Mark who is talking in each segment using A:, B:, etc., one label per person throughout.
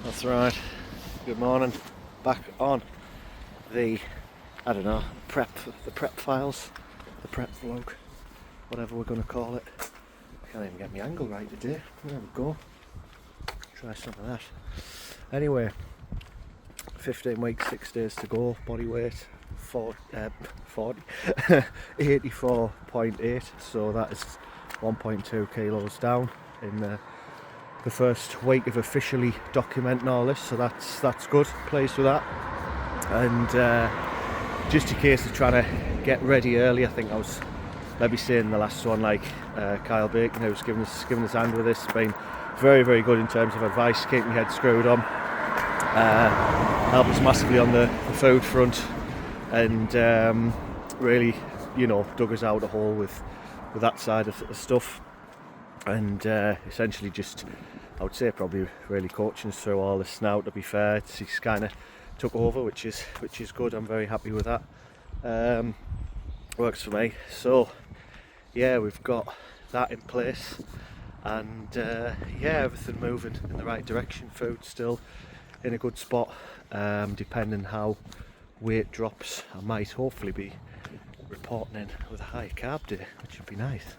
A: That's right. Good morning. Back on the, the prep files, the prep vlog, whatever we're going to call it. I can't even get my angle right today. There we go. Try some of that. Anyway, 15 weeks, 6 days to go. Body weight 84.8. So that is 1.2 kilos down in the first week of officially documenting all this, so that's good. Pleased with that. And just in case of trying to get ready early, I think I was maybe saying the last one, like Kyle Bacon, who's given us hand with this, been very, very good in terms of advice, keeping my head screwed on. Helped us massively on the food front, and really, dug us out a hole with that side of stuff. And essentially just, I would say, probably really coaching us through all this now. To be fair, he's kind of took over, which is good. I'm very happy with that. Works for me. So yeah, we've got that in place, and everything moving in the right direction. Food still in a good spot. Depending how weight drops, I might hopefully be reporting in with a high carb day, which would be nice.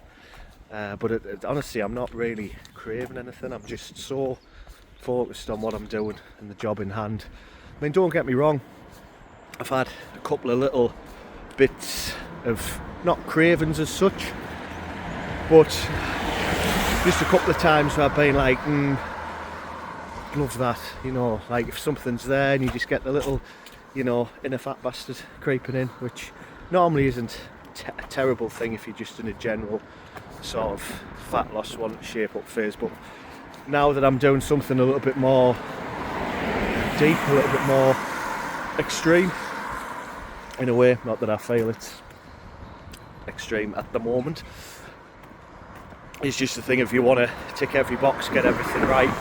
A: But honestly, I'm not really craving anything. I'm just so focused on what I'm doing and the job in hand. I mean, don't get me wrong, I've had a couple of little bits of, not cravings as such, but just a couple of times where I've been like, love that, like if something's there and you just get the little, inner fat bastard creeping in, which normally isn't a terrible thing if you're just in a general sort of fat loss, want to shape up phase. But now that I'm doing something a little bit more deep, a little bit more extreme in a way, not that I feel it's extreme at the moment, it's just the thing, if you want to tick every box, get everything right,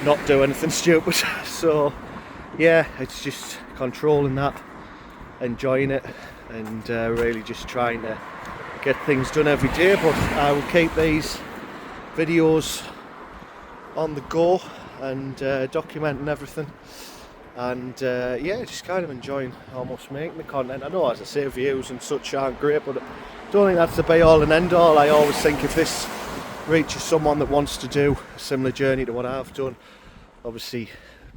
A: not do anything stupid. So yeah, it's just controlling that, enjoying it, and really just trying to get things done every day. But I will keep these videos on the go and documenting everything, and just kind of enjoying almost making the content. I know, as I say, views and such aren't great, but I don't think that's the be all and end all. I always think if this reaches someone that wants to do a similar journey to what I've done, obviously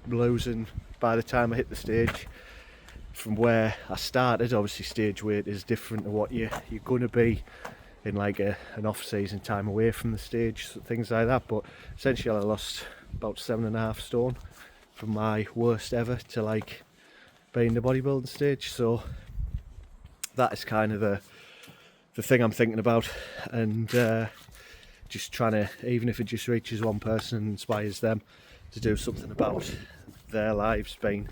A: losing by the time I hit the stage from where I started, obviously stage weight is different to what you're going to be in like an off-season time away from the stage, things like that. But essentially I lost about 7.5 stone from my worst ever to like being the bodybuilding stage. So that is kind of the thing I'm thinking about, and just trying to, even if it just reaches one person and inspires them to do something about their lives being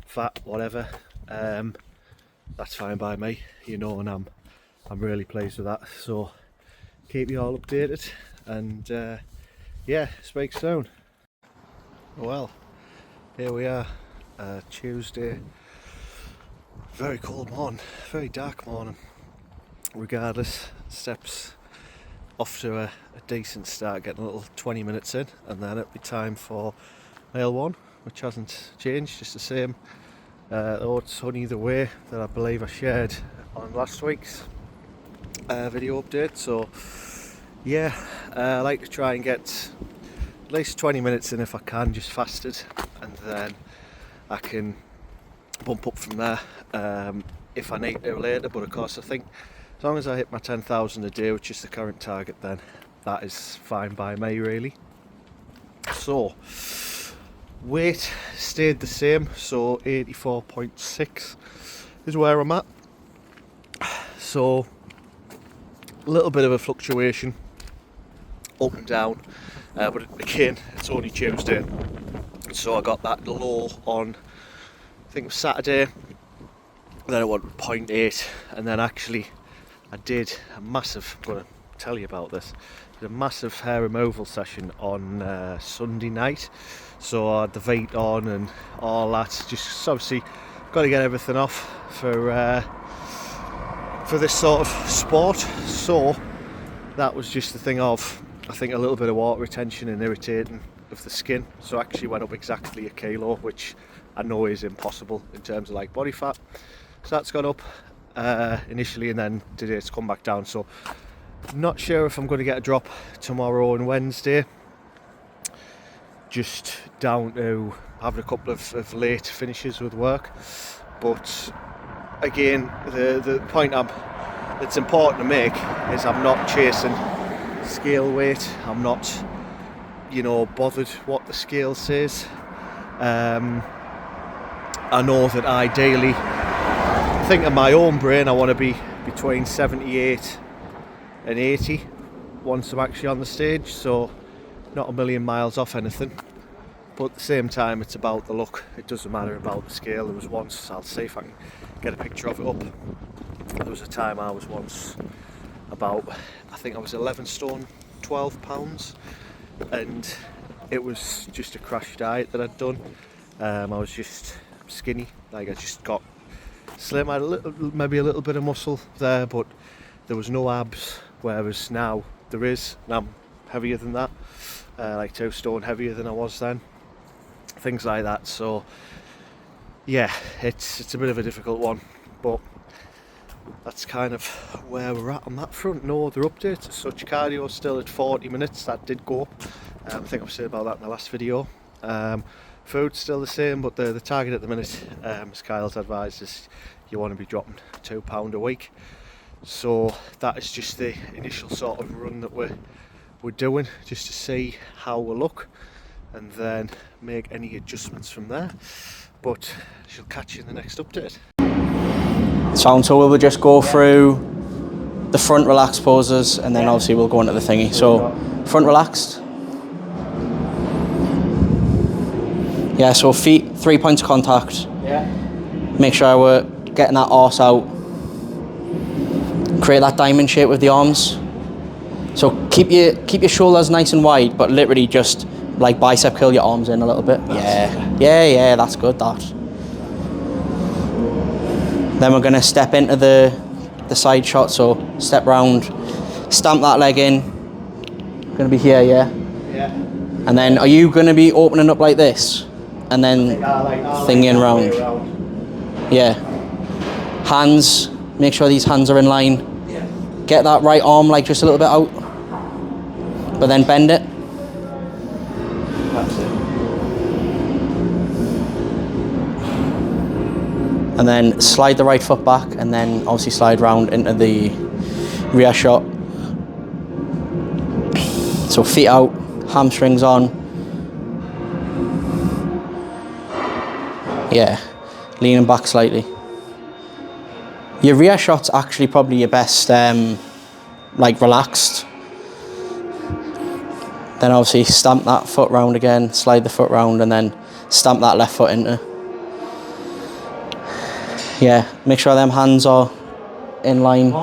A: fat, whatever, that's fine by me, and I'm really pleased with that. So keep you all updated, and speak soon. Well, here we are, Tuesday, very cold morning, very dark morning. Regardless, steps off to a decent start, getting a little 20 minutes in, and then it'll be time for mile 1, which hasn't changed, just the same oats, honey, the way that I believe I shared on last week's video update. So yeah, I like to try and get at least 20 minutes in if I can, just fasted, and then I can bump up from there if I need to later. But of course, I think as long as I hit my 10,000 a day, which is the current target, then that is fine by me, really. So weight stayed the same, so 84.6 is where I'm at. So a little bit of a fluctuation up and down, but again, it's only Tuesday, so I got that low on, I think it was Saturday, then I went 0.8, and then actually I did a massive, I'm going to tell you about this, did a massive hair removal session on Sunday night. So I had the Vite on and all that, just obviously got to get everything off for this sort of sport. So that was just the thing of, I think, a little bit of water retention and irritating of the skin, so I actually went up exactly a kilo, which I know is impossible in terms of like body fat. So that's gone up initially, and then today it's come back down. So not sure if I'm going to get a drop tomorrow and Wednesday, just down to having a couple of late finishes with work. But again, the point that's important to make is I'm not chasing scale weight. I'm not, you know, bothered what the scale says. I know that ideally, I think in my own brain, I want to be between 78 and 80 once I'm actually on the stage, so not a million miles off anything. But at the same time, it's about the look. It doesn't matter about the scale. There was once, I'll see if I can get a picture of it up. There was a time I was once about, I think I was 11 stone, 12 pounds, and it was just a crash diet that I'd done. I was just skinny, like I just got slim. I had maybe a little bit of muscle there, but there was no abs, whereas now there is, and I'm heavier than that, like 2 stone heavier than I was then. Things like that. So yeah, it's a bit of a difficult one, but that's kind of where we're at on that front. No other updates as such. Cardio still at 40 minutes. That did go up. I think I've said about that in the last video. Food's still the same, but the target at the minute, as Kyle's advised, is you want to be dropping £2 a week. So that is just the initial sort of run that we're doing, just to see how we look, and then make any adjustments from there. But she'll catch you in the next update.
B: So we'll just go through the front relaxed poses, and then obviously we'll go into the thingy. So front relaxed. Yeah, so feet, 3 points of contact.
A: Yeah.
B: Make sure we're getting that arse out. Create that diamond shape with the arms. So keep your shoulders nice and wide, but literally just like bicep curl your arms in a little bit. Yeah, that's good, that. Then we're gonna step into the side shot, so step round, stamp that leg in. Gonna be here, yeah?
A: Yeah.
B: And then are you gonna be opening up like this? And then thinking round. Yeah. Hands, make sure these hands are in line.
A: Yeah.
B: Get that right arm like just a little bit out, but then bend it.
A: That's it.
B: And then slide the right foot back, and then obviously slide round into the rear shot. So feet out, hamstrings on. Yeah, leaning back slightly. Your rear shot's actually probably your best, like relaxed. Then obviously stamp that foot round again, slide the foot round, and then stamp that left foot into. Yeah, make sure them hands are in line.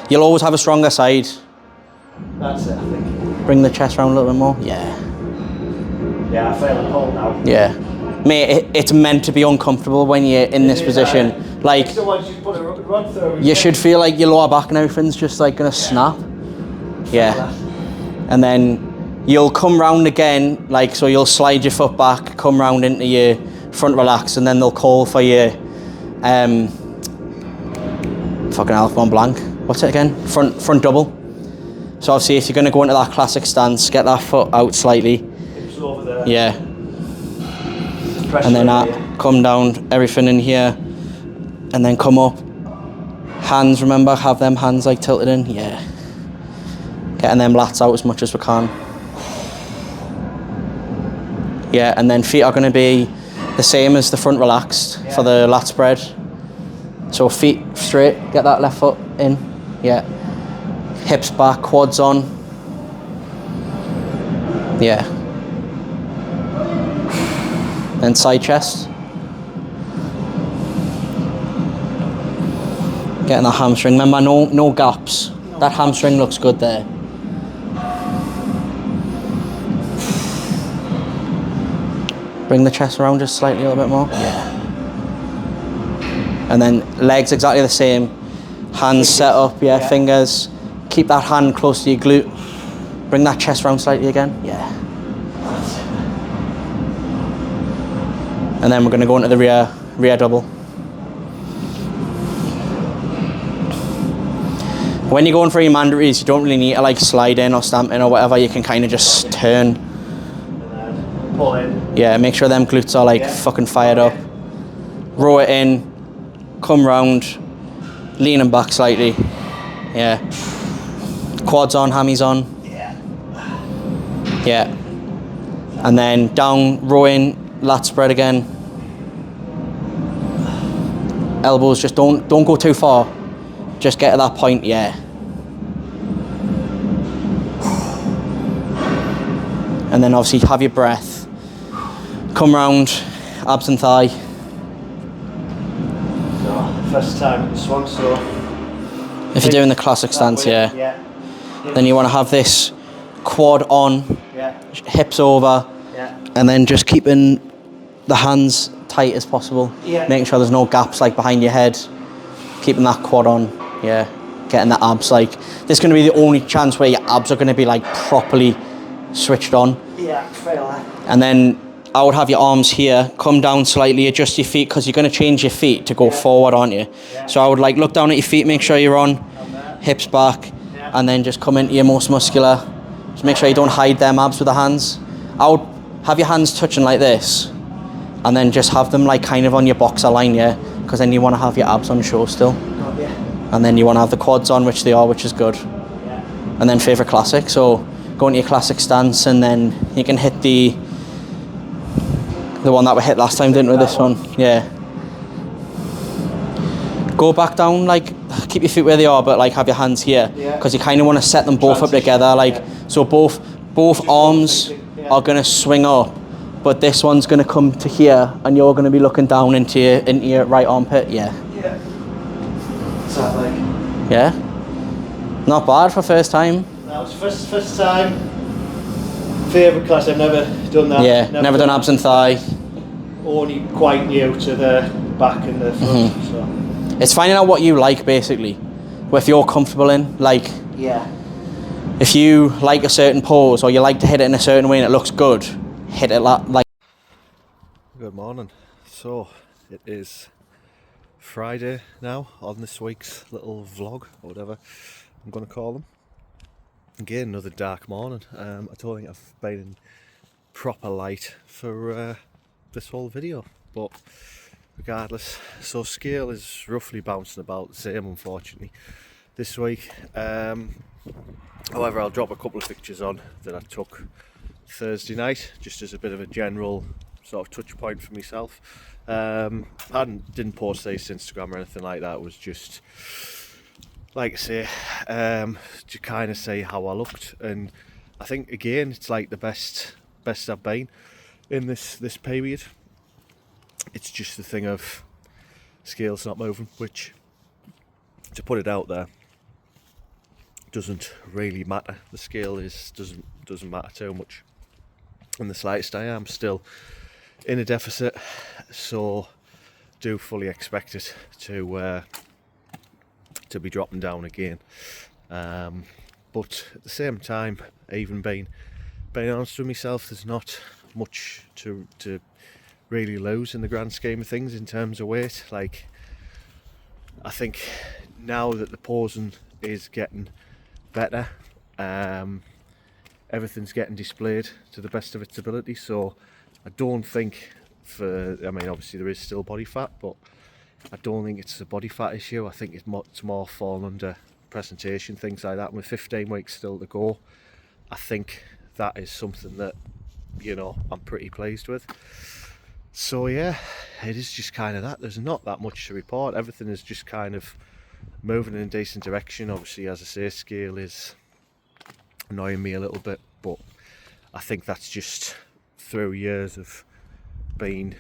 B: You'll always have a stronger side.
A: That's it, I think.
B: Bring the chest round a little bit more. Yeah.
A: Yeah, I feel it all now.
B: Yeah. Mate, it's meant to be uncomfortable when you're in this position. Like, you should feel like your lower back and everything's just like gonna snap. Yeah. And then you'll come round again, like, so you'll slide your foot back, come round into your front relax, and then they'll call for your, fucking hell, one blank. What's it again? Front double. So obviously if you're gonna go into that classic stance, get that foot out slightly.
A: Hips over there.
B: Yeah. And then come down, everything in here, and then come up. Hands, remember, have them hands like tilted in. Yeah. Getting them lats out as much as we can. Yeah, and then feet are going to be the same as the front relaxed for the lat spread. So feet straight, get that left foot in. Yeah. Hips back, quads on. Yeah. Then side chest. Getting that hamstring. Remember, no gaps. That hamstring looks good there. Bring the chest around just slightly a little bit more. Yeah. And then legs exactly the same. Hands set up, yeah, fingers. Keep that hand close to your glute. Bring that chest round slightly again. Yeah. and then we're going to go into the rear double. When you're going for your mandaries, you don't really need to like slide in or stamp in or whatever. You can kind of just turn.
A: And then pull in.
B: Yeah, make sure them glutes are like fucking fired up. Row it in, come round, lean them back slightly. Yeah. Quads on, hammies on.
A: Yeah.
B: Yeah. And then down, row in, lat spread again. Elbows, just don't go too far. Just get to that point, yeah. And then obviously have your breath. Come round, abs and thigh.
A: So, first time at this one, so...
B: If you're doing the classic stance, yeah. Then you want to have this quad on, hips over, and then just keeping the hands tight as possible. Making sure there's no gaps like behind your head. Keeping that quad on, yeah. Getting the abs like, this is going to be the only chance where your abs are going to be like properly switched on.
A: Yeah, fail that.
B: And then I would have your arms here, come down slightly, adjust your feet, because you're going to change your feet to go forward, aren't you? So I would like look down at your feet, make sure you're on, hips back, and then just come into your most muscular. Just make sure you don't hide them abs with the hands. I would have your hands touching like this, and then just have them like kind of on your boxer line, yeah? Because then you want to have your abs on show still. And then you want to have the quads on, which they are, which is good. And then favourite classic, so go into your classic stance, and then you can hit the one that we hit last time, didn't we, this one? Yeah. Go back down, like, keep your feet where they are, but like have your hands here, because you kind of want to set them both up together, like, so both arms are going to swing up, but this one's going to come to here, and you're going to be looking down into your right armpit, yeah.
A: What's that like?
B: Yeah. Not bad for first time.
A: That was first time. Favourite class, I've never done that.
B: Yeah, never done abs and thigh.
A: Only quite new to the back and the front, so.
B: It's finding out what you like, basically. What you're comfortable in, like.
A: Yeah.
B: If you like a certain pose, or you like to hit it in a certain way and it looks good, hit it like.
A: Good morning. So, it is Friday now, on this week's little vlog, or whatever I'm going to call them. Again, another dark morning. I don't think I've been in proper light for this whole video, but regardless, so scale is roughly bouncing about the same, unfortunately, this week. However, I'll drop a couple of pictures on that I took Thursday night, just as a bit of a general sort of touch point for myself. Didn't post these to Instagram or anything like that. It was just, like I say, to kind of say how I looked, and I think again it's like the best I've been in this period. It's just the thing of scale's not moving, which, to put it out there, doesn't really matter. The scale doesn't matter too much in the slightest. I am still in a deficit, so do fully expect it to be dropping down again. But at the same time, even being honest with myself, there's not much to really lose in the grand scheme of things in terms of weight. Like, I think now that the posing is getting better, everything's getting displayed to the best of its ability, so I don't think I mean, obviously there is still body fat, but I don't think it's a body fat issue. I think it's more falling under presentation, things like that. And with 15 weeks still to go, I think that is something that, you know, I'm pretty pleased with. So yeah, it is just kind of that. There's not that much to report. Everything is just kind of moving in a decent direction. Obviously, as I say, scale is annoying me a little bit, but I think that's just through years of being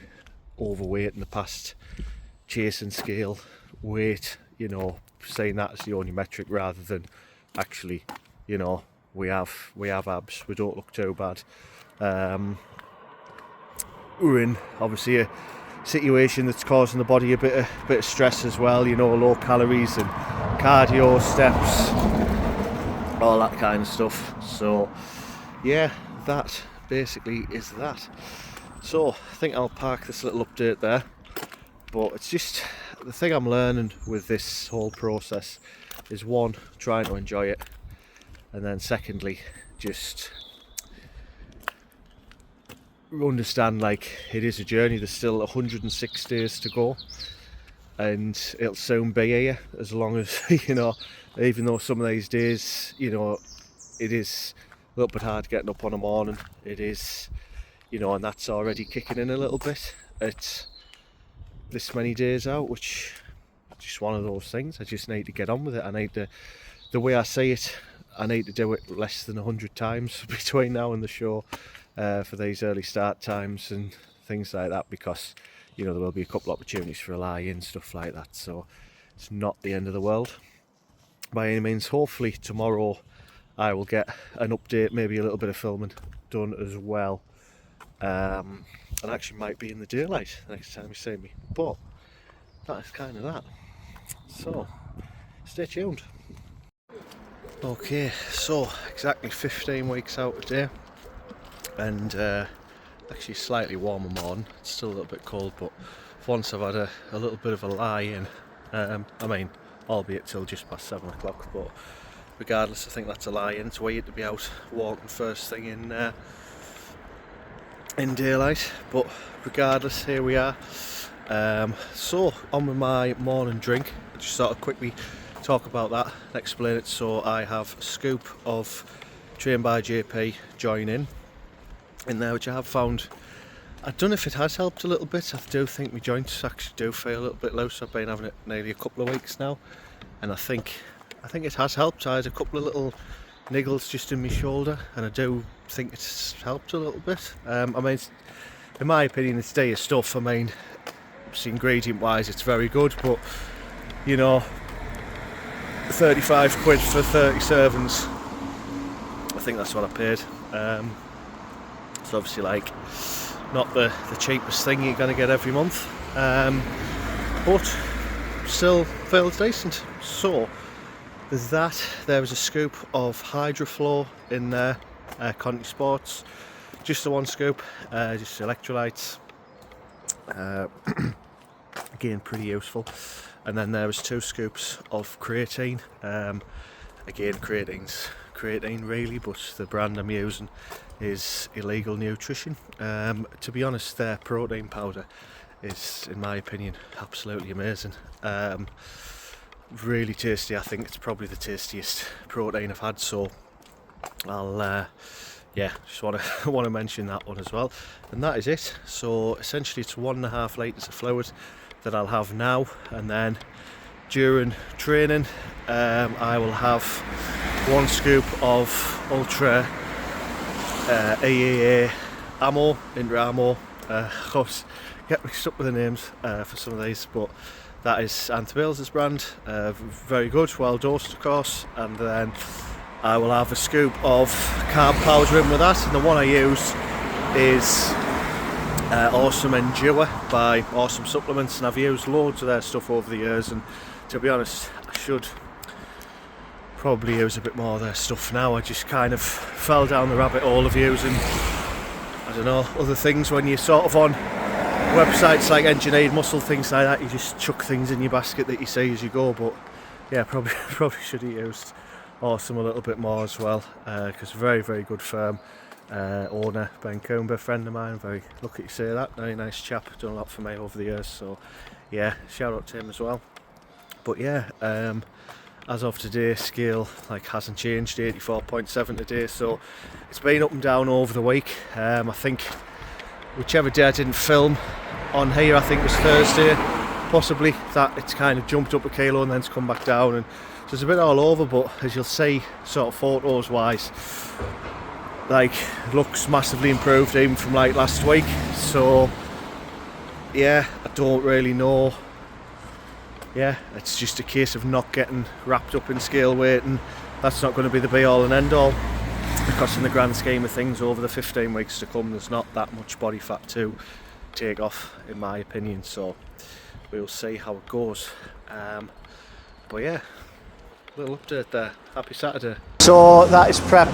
A: overweight in the past, chasing scale, weight, you know, saying that as the only metric rather than actually, you know, we have abs, we don't look too bad. We're in obviously a situation that's causing the body a bit of stress as well, you know, low calories and cardio, steps, all that kind of stuff. So yeah, that basically is that. So I think I'll park this little update there, but it's just the thing I'm learning with this whole process is, one, trying to enjoy it, and then secondly, just understand like it is a journey. There's still 106 days to go, and it'll soon be here, as long as you know, even though some of these days, you know, it is a little bit hard getting up on a morning, it is, you know, and that's already kicking in a little bit. It's this many days out, which just one of those things. I just need to get on with it. I need to, the way I see it, I need to do it less than 100 times between now and the show, for these early start times and things like that, because you know there will be a couple of opportunities for a lie-in, stuff like that, so it's not the end of the world by any means. Hopefully tomorrow I will get an update, maybe a little bit of filming done as well, and actually might be in the daylight next time you see me, but that is kind of that, so stay tuned. Okay, so exactly 15 weeks out today, and actually slightly warmer morning. It's still a little bit cold, but once I've had a little bit of a lie-in, I mean, albeit till just past 7 o'clock, but regardless, I think that's a lie-in. It's weird to be out walking first thing in daylight, but regardless, here we are. So on with my morning drink. I just sort of quickly talk about that and explain it. So I have a scoop of Trained by JP Join in there, which I have found, I don't know if it has helped a little bit. I do think my joints actually do feel a little bit loose. I've been having it nearly a couple of weeks now, and I think it has helped. I had a couple of little niggles just in my shoulder, and I do think it's helped a little bit. I mean, in my opinion, it's day stuff. I mean, ingredient wise it's very good, but you know, 35 quid for 30 servings, I think that's what I paid. It's obviously like not the cheapest thing you're going to get every month, but still feels decent. So there's that. There was a scoop of Hydroflow in there, Conti Sports, just the one scoop, just electrolytes, again pretty useful. And then there was 2 scoops of creatine, again creatine's creatine really, but the brand I'm using is Illegal Nutrition. To be honest, their protein powder is, in my opinion, absolutely amazing. Really tasty. I think it's probably the tastiest protein I've had, so I'll yeah, just want to mention that one as well. And that is it. So essentially it's 1.5 litres of fluid that I'll have now, and then during training I will have 1 scoop of Ultra EAA ammo, Intra ammo. Of course, get mixed up with the names for some of these, but that is Antibills' brand. Very good, well dosed of course. And then I will have a scoop of carb powder in with that, and the one I use is Awesome Endure by Awesome Supplements, and I've used loads of their stuff over the years, and to be honest, I should probably use a bit more of their stuff now. I just kind of fell down the rabbit hole of using, I don't know, other things. When you're sort of on websites like Engineered Muscle, things like that, you just chuck things in your basket that you see as you go. But yeah, probably should have used Awesome a little bit more as well, because very good firm. Owner Ben Coomber, friend of mine, very lucky to say that, very nice chap, done a lot for me over the years, so yeah, shout out to him as well. But yeah, as of today, scale like hasn't changed, 84.7 today, so it's been up and down over the week. I think whichever day I didn't film on here, I think it was Thursday possibly, that it's kind of jumped up a kilo and then it's come back down, and so it's a bit all over. But as you'll see, sort of photos wise, like looks massively improved even from like last week. So yeah, I don't really know. Yeah, it's just a case of not getting wrapped up in scale weight, and that's not going to be the be all and end all, because in the grand scheme of things over the 15 weeks to come there's not that much body fat to take off in my opinion, so we'll see how it goes. But yeah, little update there. Happy Saturday. So that is prep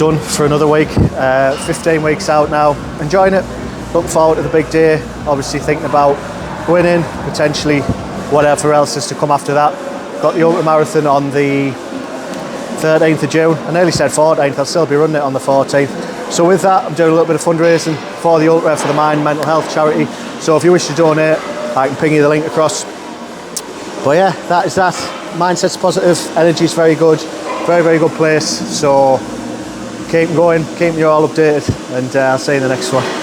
A: done for another week. 15 weeks out now, enjoying it, looking forward to the big day, obviously thinking about winning, potentially whatever else is to come after that. Got the ultra marathon on the 13th of June. I nearly said 14th, I'll still be running it on the 14th. So with that, I'm doing a little bit of fundraising for the ultra, for the Mind Mental Health charity. So if you wish to donate, I can ping you the link across. But yeah, that is that. Mindset's positive, energy's very good, very, very good place. So keep going, keep you all updated, and I'll see you in the next one.